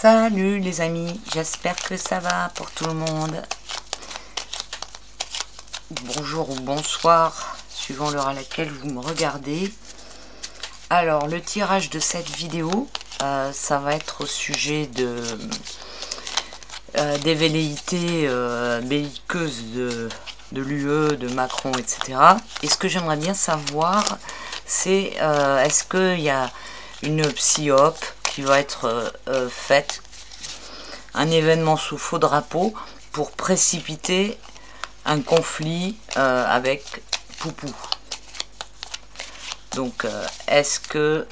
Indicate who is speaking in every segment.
Speaker 1: Salut les amis, j'espère que ça va pour tout le monde. Bonjour ou bonsoir, suivant l'heure à laquelle vous me regardez. Alors, le tirage de cette vidéo, ça va être au sujet des velléités belliqueuses de l'UE, de Macron, etc. Et ce que j'aimerais bien savoir, c'est est-ce qu'il y a une psyop qui va être faite, un événement sous faux drapeau pour précipiter un conflit avec Poupou. Donc est-ce que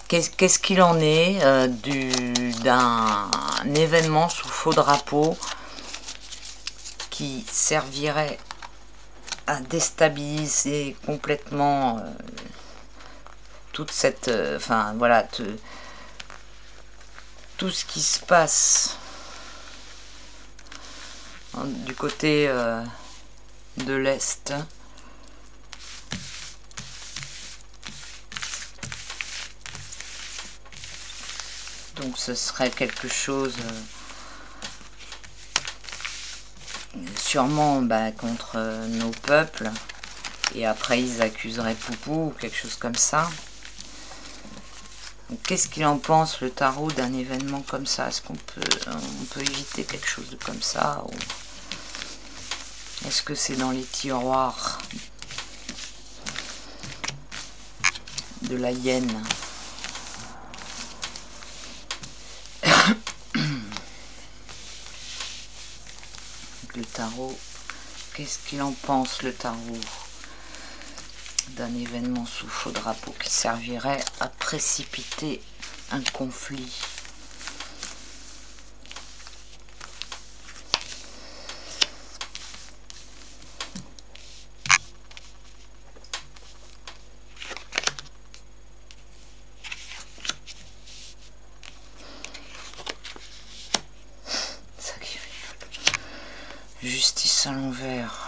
Speaker 1: qu'est-ce qu'il en est d'un événement sous faux drapeau qui servirait à déstabiliser complètement toute cette enfin voilà, tout ce qui se passe du côté de l'Est. Donc ce serait quelque chose sûrement contre nos peuples, et après ils accuseraient Poupou ou quelque chose comme ça. Qu'est-ce qu'il en pense, le tarot, d'un événement comme ça? Est-ce qu'on peut éviter quelque chose de comme ça, ou est-ce que c'est dans les tiroirs de la hyène? Le tarot, qu'est-ce qu'il en pense, le tarot, d'un événement sous faux drapeau qui servirait à précipiter un conflit? Justice à l'envers.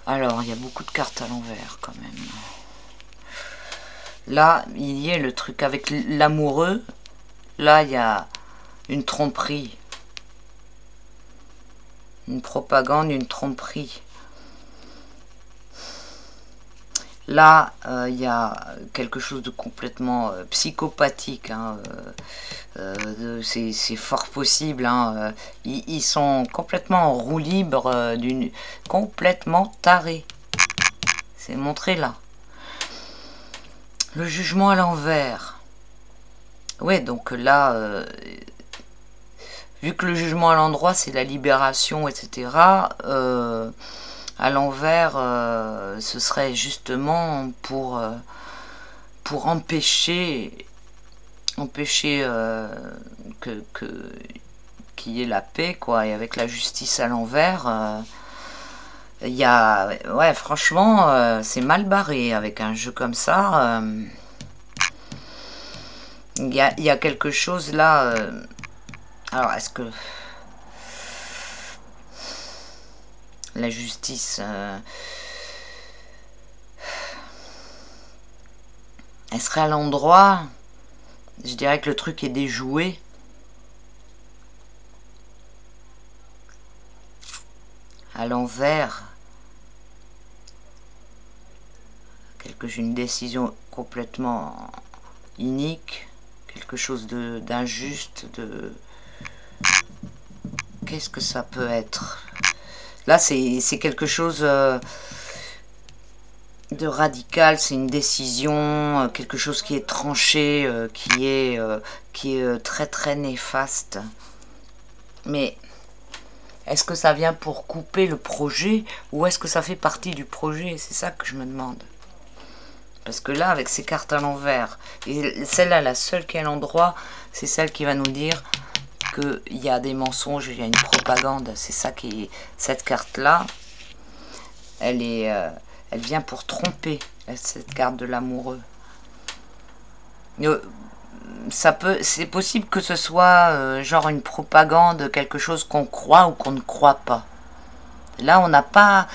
Speaker 1: Alors, il y a beaucoup de cartes à l'envers quand même. Là, il y a le truc avec l'amoureux. Là, il y a une tromperie. Une propagande, une tromperie. Là, il y a quelque chose de complètement psychopathique. Hein, c'est fort possible. Hein, ils sont complètement en roue libre, complètement tarés. C'est montré là. Le jugement à l'envers. Ouais, donc là, vu que le jugement à l'endroit, c'est la libération, etc., à l'envers, ce serait justement pour empêcher qu'il y ait la paix, quoi. Et avec la justice à l'envers, il y a, ouais, franchement, c'est mal barré avec un jeu comme ça. Il y a quelque chose là. Alors, est-ce que la justice, elle serait à l'endroit? Je dirais que le truc est déjoué. À l'envers, une décision complètement inique, quelque chose d'injuste, Qu'est-ce que ça peut être? Là, c'est quelque chose de radical, c'est une décision, quelque chose qui est tranché, qui est très très néfaste. Mais est-ce que ça vient pour couper le projet, ou est-ce que ça fait partie du projet? C'est ça que je me demande. Parce que là, avec ces cartes à l'envers, et celle-là, la seule qui est à l'endroit, c'est celle qui va nous dire qu'il y a des mensonges, il y a une propagande. C'est ça qui est... Cette carte-là, elle vient pour tromper, cette carte de l'amoureux. C'est possible que ce soit genre une propagande, quelque chose qu'on croit ou qu'on ne croit pas. Là, on n'a pas...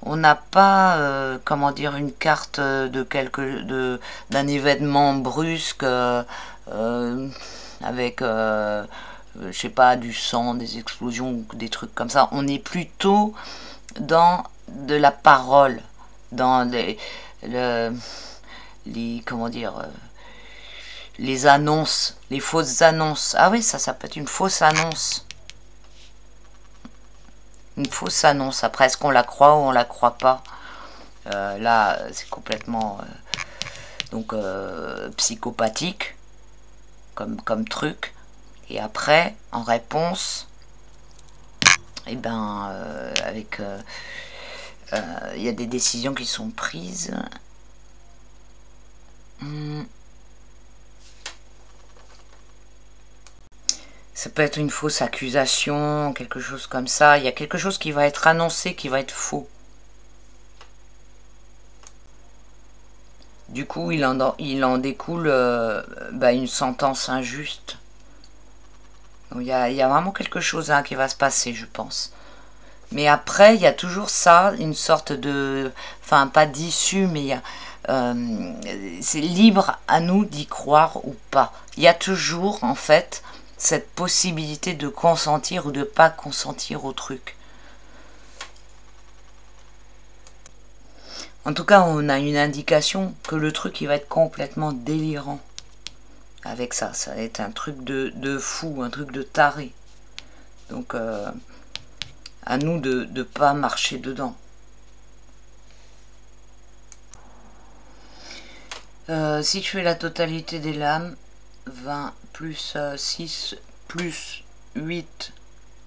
Speaker 1: on n'a pas, comment dire, une carte d'un événement brusque avec, je sais pas, du sang, des explosions ou des trucs comme ça. On est plutôt dans de la parole, dans comment dire, les annonces, les fausses annonces. Ah oui, ça peut être une fausse annonce. Une fausse annonce. Après, est-ce qu'on la croit ou on la croit pas? Là, c'est complètement psychopathique comme truc. Et après, en réponse, et ben, il y a des décisions qui sont prises. Ça peut être une fausse accusation, quelque chose comme ça. Il y a quelque chose qui va être annoncé, qui va être faux. Du coup, il en découle une sentence injuste. Donc, il y a vraiment quelque chose qui va se passer, je pense. Mais après, il y a toujours ça, une sorte de... Enfin, pas d'issue, mais c'est libre à nous d'y croire ou pas. Il y a toujours, en fait, cette possibilité de consentir ou de pas consentir au truc. En tout cas, on a une indication que le truc, il va être complètement délirant. Avec ça va être un truc de fou, un truc de taré. Donc, à nous de ne pas marcher dedans. Si je fais la totalité des lames, 20 plus 6 plus 8,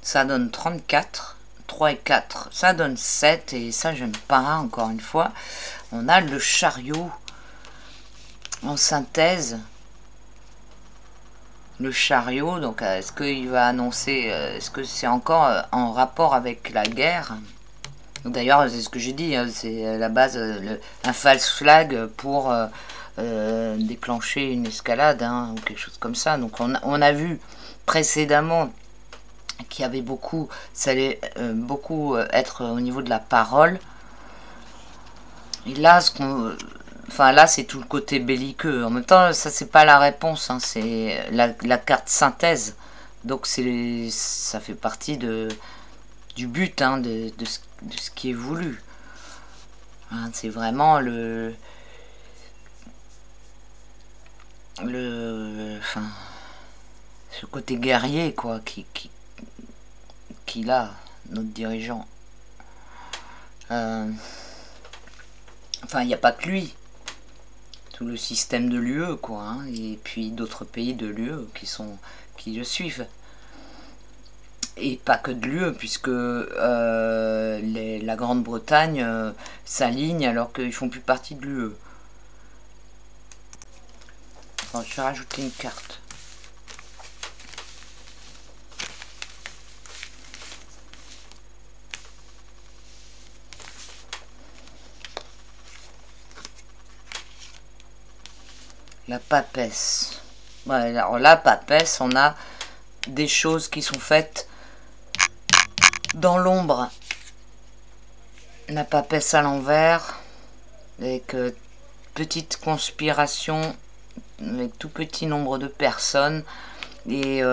Speaker 1: ça donne 34. 3 et 4, ça donne 7. Et ça, j'aime pas, encore une fois. On a le chariot en synthèse. Le chariot, donc est-ce qu'il va annoncer, est-ce que c'est encore en rapport avec la guerre? D'ailleurs, c'est ce que j'ai dit, c'est la base, un false flag pour déclencher une escalade, ou quelque chose comme ça. Donc on a vu précédemment qu'il y avait beaucoup, ça allait beaucoup être au niveau de la parole. Et là, là, c'est tout le côté belliqueux. En même temps, ça, c'est pas la réponse, c'est la carte synthèse. Donc, ça fait partie du but, de ce qui est voulu. C'est vraiment ce côté guerrier, quoi, qu'il a, notre dirigeant. Enfin, il n'y a pas que lui. Tout le système de l'UE, quoi. Et puis d'autres pays de l'UE qui le suivent. Et pas que de l'UE, puisque la Grande-Bretagne s'aligne alors qu'ils font plus partie de l'UE. Bon, je vais rajouter une carte. La papesse. Ouais, alors la papesse, on a des choses qui sont faites dans l'ombre. La papesse à l'envers, avec petite conspiration, avec tout petit nombre de personnes, et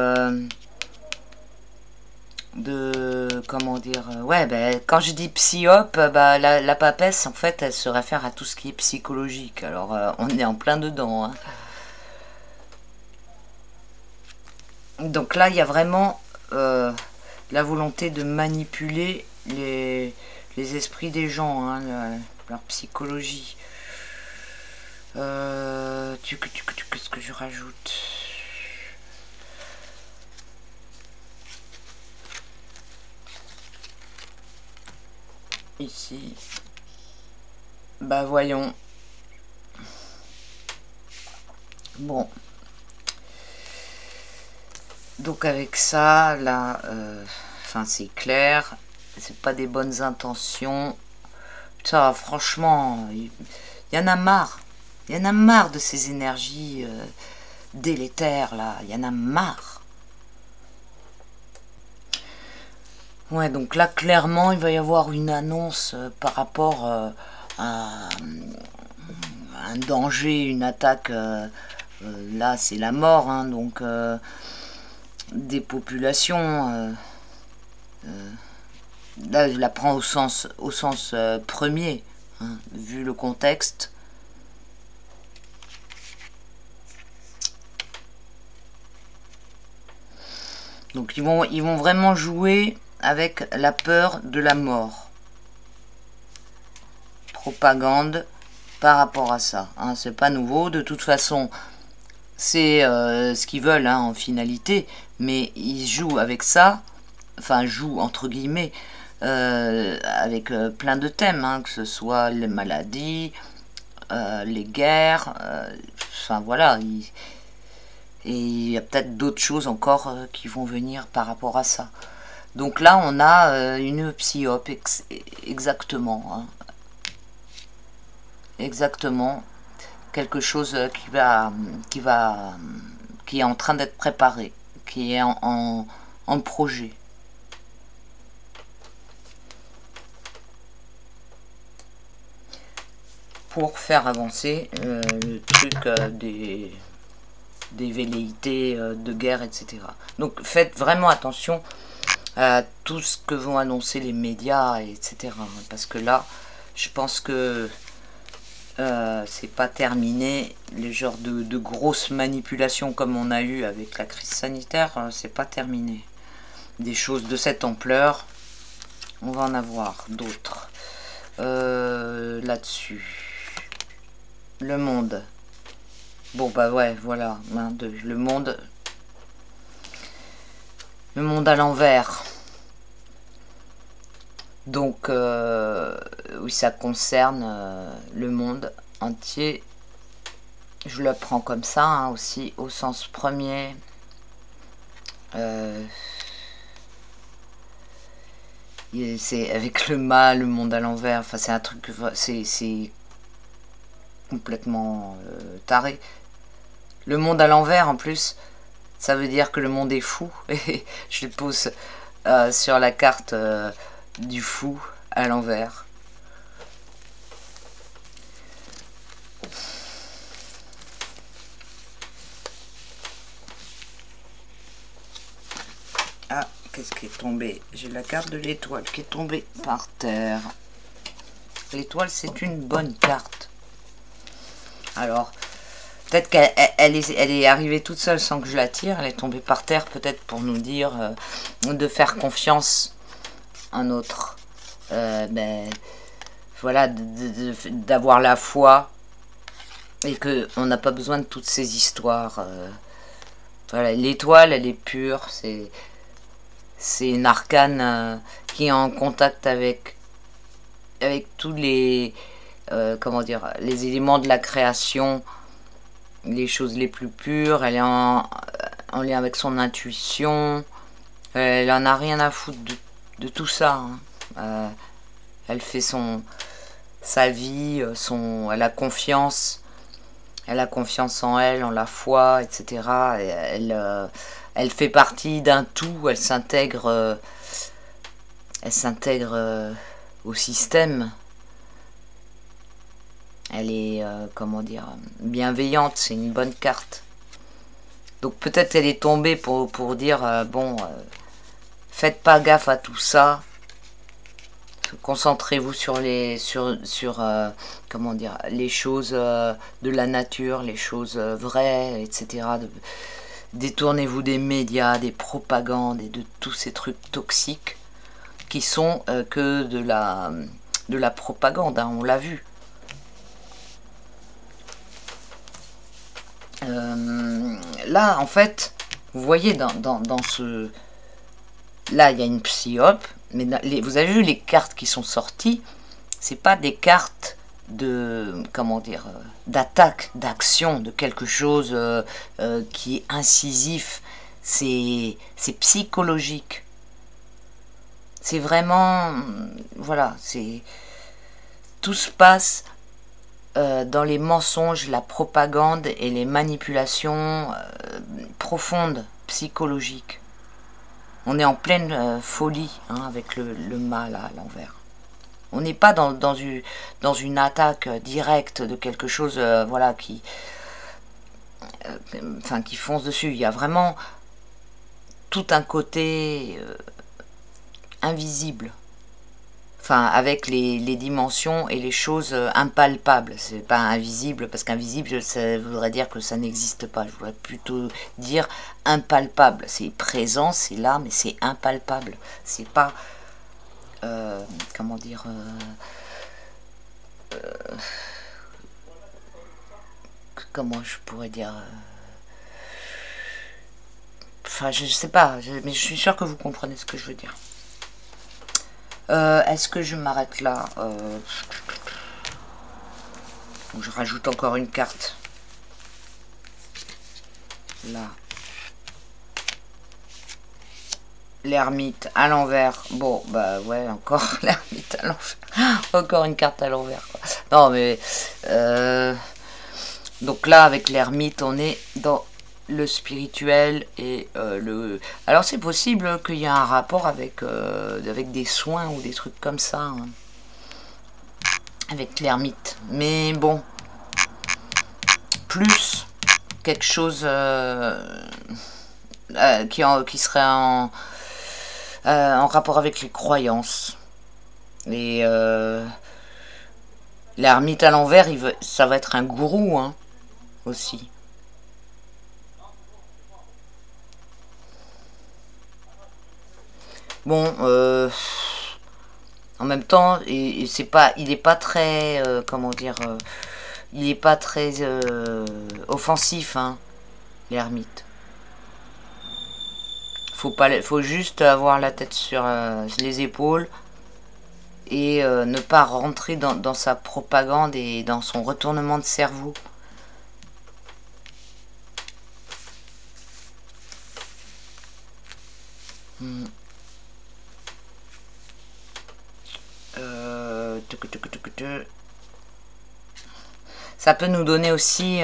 Speaker 1: comment dire, quand je dis psyop, la papesse, en fait, elle se réfère à tout ce qui est psychologique. Alors, on est en plein dedans. Donc là, il y a vraiment la volonté de manipuler les esprits des gens, leur psychologie. Qu'est-ce que je rajoute ? Ici. Bah voyons. Bon. Donc avec ça, là, c'est clair. C'est pas des bonnes intentions. Ça, franchement, il y en a marre. Il y en a marre de ces énergies délétères, là. Il y en a marre. Ouais, donc là, clairement, il va y avoir une annonce par rapport à un danger, une attaque. Là, c'est la mort, hein, donc des populations. Là, je la prends au sens premier, hein, vu le contexte. Donc ils vont vraiment jouer avec la peur de la mort. Propagande par rapport à ça. Hein, c'est pas nouveau. De toute façon, c'est ce qu'ils veulent hein, en finalité. Mais ils jouent avec ça. Enfin, jouent entre guillemets. Avec plein de thèmes. Hein, que ce soit les maladies, les guerres. Enfin voilà. Et il y a peut-être d'autres choses encore qui vont venir par rapport à ça. Donc là, on a une psyope, exactement. Hein. Exactement. Quelque chose qui est en train d'être préparé, qui est en projet. Pour faire avancer le truc des velléités de guerre, etc. Donc faites vraiment attention à tout ce que vont annoncer les médias, etc. Parce que là, je pense que c'est pas terminé. Les genres de grosses manipulations comme on a eu avec la crise sanitaire, c'est pas terminé. Des choses de cette ampleur, on va en avoir d'autres. Là-dessus. Le monde. Bon bah ouais, voilà, le monde à l'envers. Donc oui, ça concerne le monde entier. Je le prends comme ça hein, aussi au sens premier. C'est avec le mal, le monde à l'envers. Enfin, c'est un truc, c'est complètement taré. Le monde à l'envers, en plus, ça veut dire que le monde est fou. Et je le pose sur la carte du fou à l'envers. Ah, qu'est-ce qui est tombé? J'ai la carte de l'étoile qui est tombée par terre. L'étoile, c'est une bonne carte. Alors... peut-être qu'elle est arrivée toute seule sans que je la tire. Elle est tombée par terre peut-être pour nous dire de faire confiance à notre... voilà, d'avoir la foi. Et qu'on n'a pas besoin de toutes ces histoires. Voilà, l'étoile, elle est pure. C'est une arcane qui est en contact avec tous les... comment dire, les éléments de la création, les choses les plus pures. Elle est en lien avec son intuition. Elle en a rien à foutre de tout ça. Hein. Elle fait sa vie, elle a confiance. Elle a confiance en elle, en la foi, etc. Et elle fait partie d'un tout. Elle s'intègre au système. Elle est, comment dire, bienveillante, c'est une bonne carte. Donc peut-être elle est tombée pour dire, bon, faites pas gaffe à tout ça. Concentrez-vous sur comment dire, les choses de la nature, les choses vraies, etc. Détournez-vous des médias, des propagandes et de tous ces trucs toxiques qui sont que de la propagande, hein, on l'a vu. Là, en fait, vous voyez dans ce... Là, il y a une psyope, mais vous avez vu les cartes qui sont sorties, c'est pas des cartes de... comment dire, d'attaque, d'action, de quelque chose qui est incisif. C'est psychologique. C'est vraiment... voilà, c'est... Tout se passe... dans les mensonges, la propagande et les manipulations profondes, psychologiques. On est en pleine folie hein, avec le mal à l'envers. On n'est pas dans une attaque directe de quelque chose voilà, qui fonce dessus. Il y a vraiment tout un côté invisible. Enfin, avec les dimensions et les choses impalpables. C'est pas invisible, parce qu'invisible, ça voudrait dire que ça n'existe pas. Je voudrais plutôt dire impalpable. C'est présent, c'est là, mais c'est impalpable. C'est pas... comment dire... comment je pourrais dire... Enfin, je sais pas, mais je suis sûre que vous comprenez ce que je veux dire. Est-ce que je m'arrête là je rajoute encore une carte. Là. L'ermite à l'envers. Bon, bah ouais, encore l'ermite à l'envers. Encore une carte à l'envers. Non, mais... donc là, avec l'ermite, on est dans le spirituel et le... Alors c'est possible qu'il y ait un rapport avec des soins ou des trucs comme ça, hein, avec l'ermite. Mais bon, plus quelque chose qui serait en rapport avec les croyances. Et l'ermite à l'envers, ça va être un gourou, hein, aussi. Bon, en même temps, il n'est pas très, comment dire, il n'est pas très offensif, hein, l'ermite. Faut juste avoir la tête sur les épaules et ne pas rentrer dans sa propagande et dans son retournement de cerveau. Ça peut nous donner aussi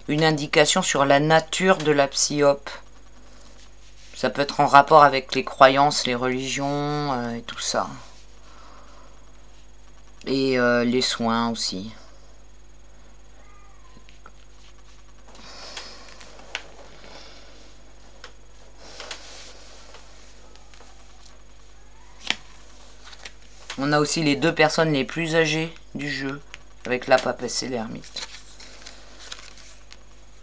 Speaker 1: une indication sur la nature de la psyope. Ça peut être en rapport avec les croyances, les religions et tout ça. Et les soins aussi. On a aussi les deux personnes les plus âgées du jeu, avec la papesse et l'ermite.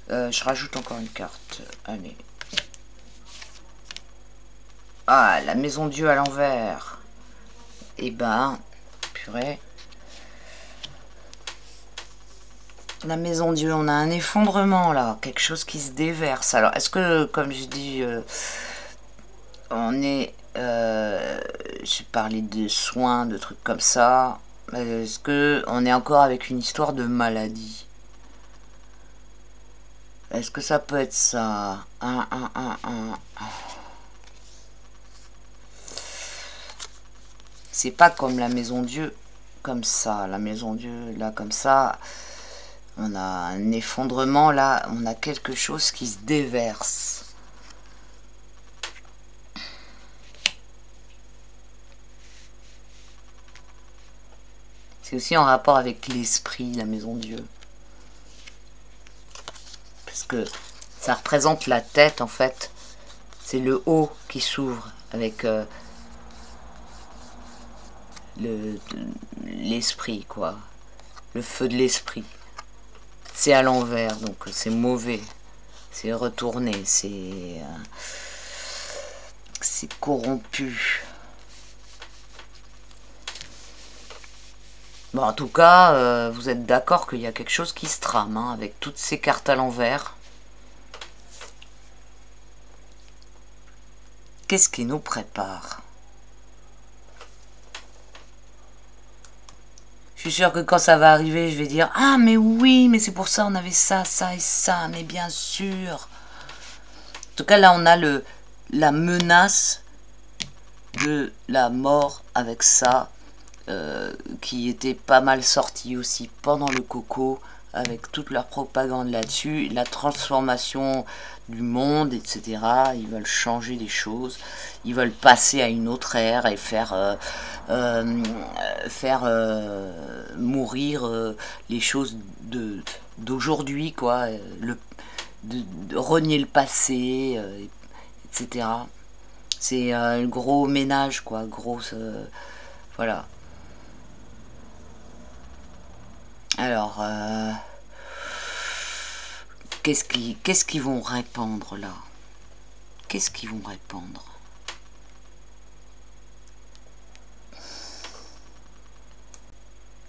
Speaker 1: Je rajoute encore une carte. Allez. Ah, la maison Dieu à l'envers. Eh ben, purée. La maison Dieu, on a un effondrement là, quelque chose qui se déverse. Alors, est-ce que, comme je dis, on est... j'ai parlé de soins, de trucs comme ça. Est-ce que on est encore avec une histoire de maladie? Est-ce que ça peut être ça? C'est pas comme la maison Dieu, comme ça. La maison Dieu, là, comme ça. On a un effondrement, là. On a quelque chose qui se déverse. C'est aussi en rapport avec l'esprit, la maison Dieu. Parce que ça représente la tête, en fait. C'est le haut qui s'ouvre avec l'esprit, quoi. Le feu de l'esprit. C'est à l'envers, donc c'est mauvais. C'est retourné, c'est corrompu. Bon, en tout cas, vous êtes d'accord qu'il y a quelque chose qui se trame, hein, avec toutes ces cartes à l'envers. Qu'est-ce qui nous prépare? Je suis sûre que quand ça va arriver, je vais dire « Ah, mais oui, mais c'est pour ça, on avait ça, ça et ça, mais bien sûr !» En tout cas, là, on a la menace de la mort avec ça. qui était pas mal sorti aussi pendant le Coco, avec toute leur propagande là-dessus, la transformation du monde, etc. Ils veulent changer les choses, ils veulent passer à une autre ère et faire mourir les choses d'aujourd'hui, quoi, de renier le passé, etc. C'est un gros ménage, quoi, grosse... voilà. Alors, qu'est-ce qu'ils vont répandre là? Qu'est-ce qu'ils vont répandre?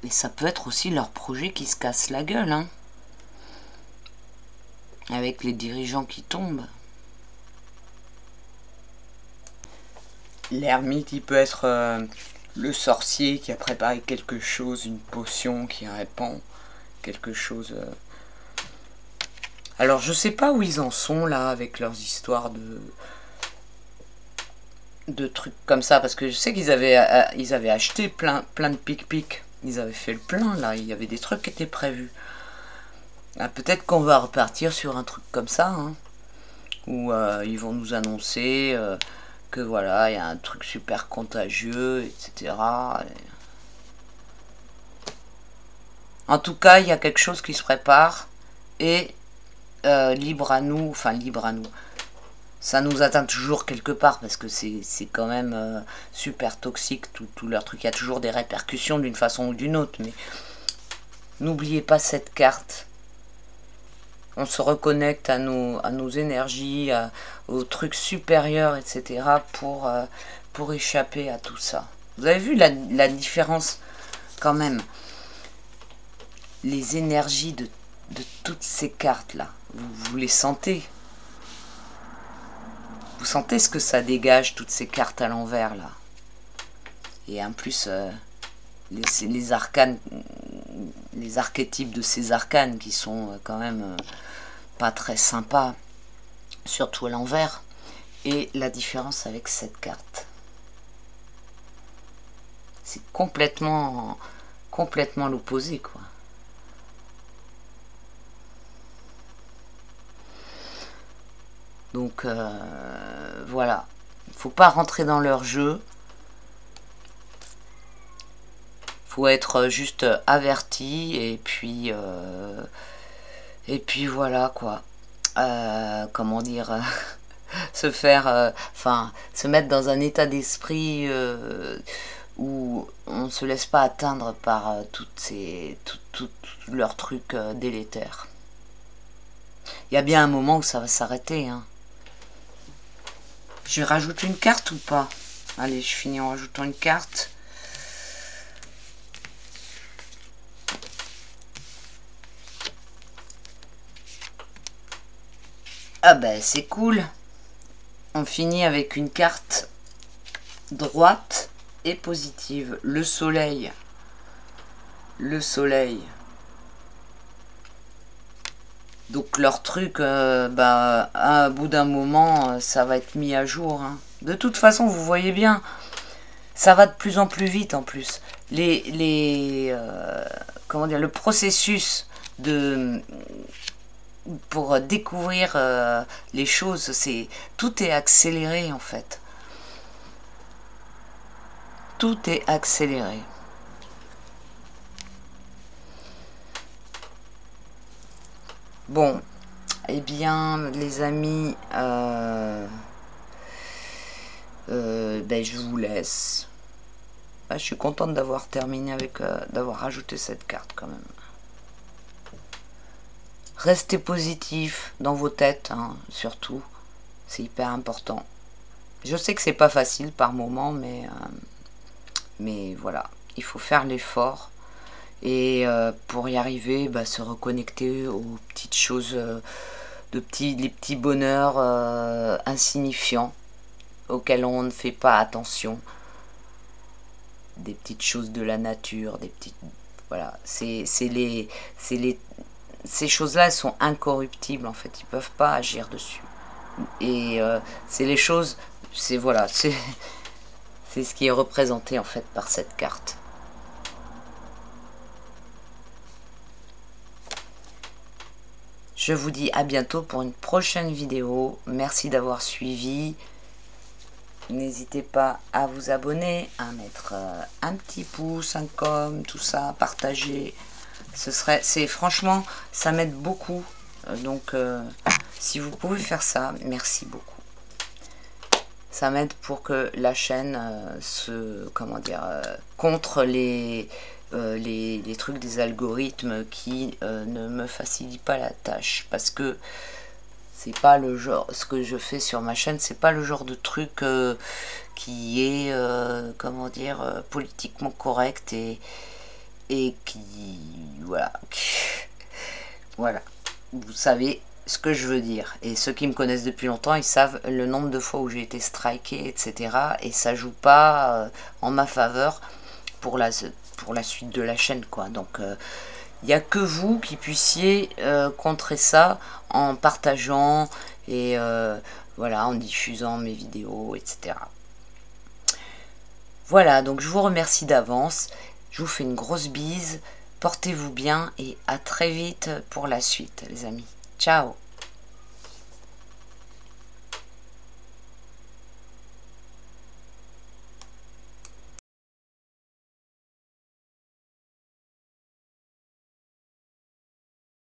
Speaker 1: Et ça peut être aussi leur projet qui se casse la gueule, hein, avec les dirigeants qui tombent. L'ermite, il peut être le sorcier qui a préparé quelque chose, une potion qui répand quelque chose. Alors je sais pas où ils en sont là avec leurs histoires de trucs comme ça, parce que je sais qu'ils avaient acheté plein de pic-pic. Ils avaient fait le plein là, il y avait des trucs qui étaient prévus. Ah, peut-être qu'on va repartir sur un truc comme ça, hein, où ils vont nous annoncer que voilà, il y a un truc super contagieux, etc. En tout cas, il y a quelque chose qui se prépare, et libre à nous, enfin libre à nous, ça nous atteint toujours quelque part, parce que c'est quand même super toxique, tout leur truc, il y a toujours des répercussions d'une façon ou d'une autre, mais n'oubliez pas cette carte. On se reconnecte à nos énergies, aux trucs supérieurs, etc. pour échapper à tout ça. Vous avez vu la différence quand même? Les énergies de toutes ces cartes-là, vous les sentez? Vous sentez ce que ça dégage, toutes ces cartes à l'envers, là? Et en plus, les arcanes, les archétypes de ces arcanes qui sont quand même pas très sympas, surtout à l'envers, et la différence avec cette carte. C'est complètement l'opposé, quoi. Donc voilà, faut pas rentrer dans leur jeu. Faut être juste averti, et puis voilà, quoi. Comment dire, se faire, se mettre dans un état d'esprit où on ne se laisse pas atteindre par tout leurs trucs délétères. Il y a bien un moment où ça va s'arrêter, hein. Je rajoute une carte ou pas? Allez, je finis en rajoutant une carte. Ah ben c'est cool. On finit avec une carte droite et positive. Le soleil. Le soleil. Donc leur truc, à bout d'un moment, ça va être mis à jour, hein. De toute façon, vous voyez bien, ça va de plus en plus vite en plus. Comment dire, le processus pour découvrir les choses, tout est accéléré en fait. Tout est accéléré. Bon, eh bien, les amis, je vous laisse. Je suis contente d'avoir terminé d'avoir rajouté cette carte quand même. Restez positif dans vos têtes, hein, surtout. C'est hyper important. Je sais que c'est pas facile par moment, mais voilà, il faut faire l'effort. Et pour y arriver, se reconnecter aux petites choses, les petits bonheurs insignifiants auxquels on ne fait pas attention. Des petites choses de la nature, des petites... Voilà, ces choses-là, elles sont incorruptibles en fait, ils peuvent pas agir dessus. Et c'est les choses, c'est ce qui est représenté en fait par cette carte. Je vous dis à bientôt pour une prochaine vidéo. Merci d'avoir suivi. N'hésitez pas à vous abonner, à mettre un petit pouce, un com, tout ça, partager. C'est franchement, ça m'aide beaucoup. Donc, si vous pouvez faire ça, merci beaucoup. Ça m'aide pour que la chaîne contre les trucs des algorithmes qui ne me facilitent pas la tâche, parce que c'est pas le genre, ce que je fais sur ma chaîne, c'est pas le genre de truc qui est politiquement correct et qui voilà voilà, vous savez ce que je veux dire, et ceux qui me connaissent depuis longtemps, ils savent le nombre de fois où j'ai été striké, etc. et ça joue pas en ma faveur pour la suite de la chaîne, quoi. Donc il n'y a que vous qui puissiez contrer ça en partageant et voilà, en diffusant mes vidéos, etc. Voilà, donc je vous remercie d'avance, je vous fais une grosse bise, portez-vous bien et à très vite pour la suite, les amis. Ciao!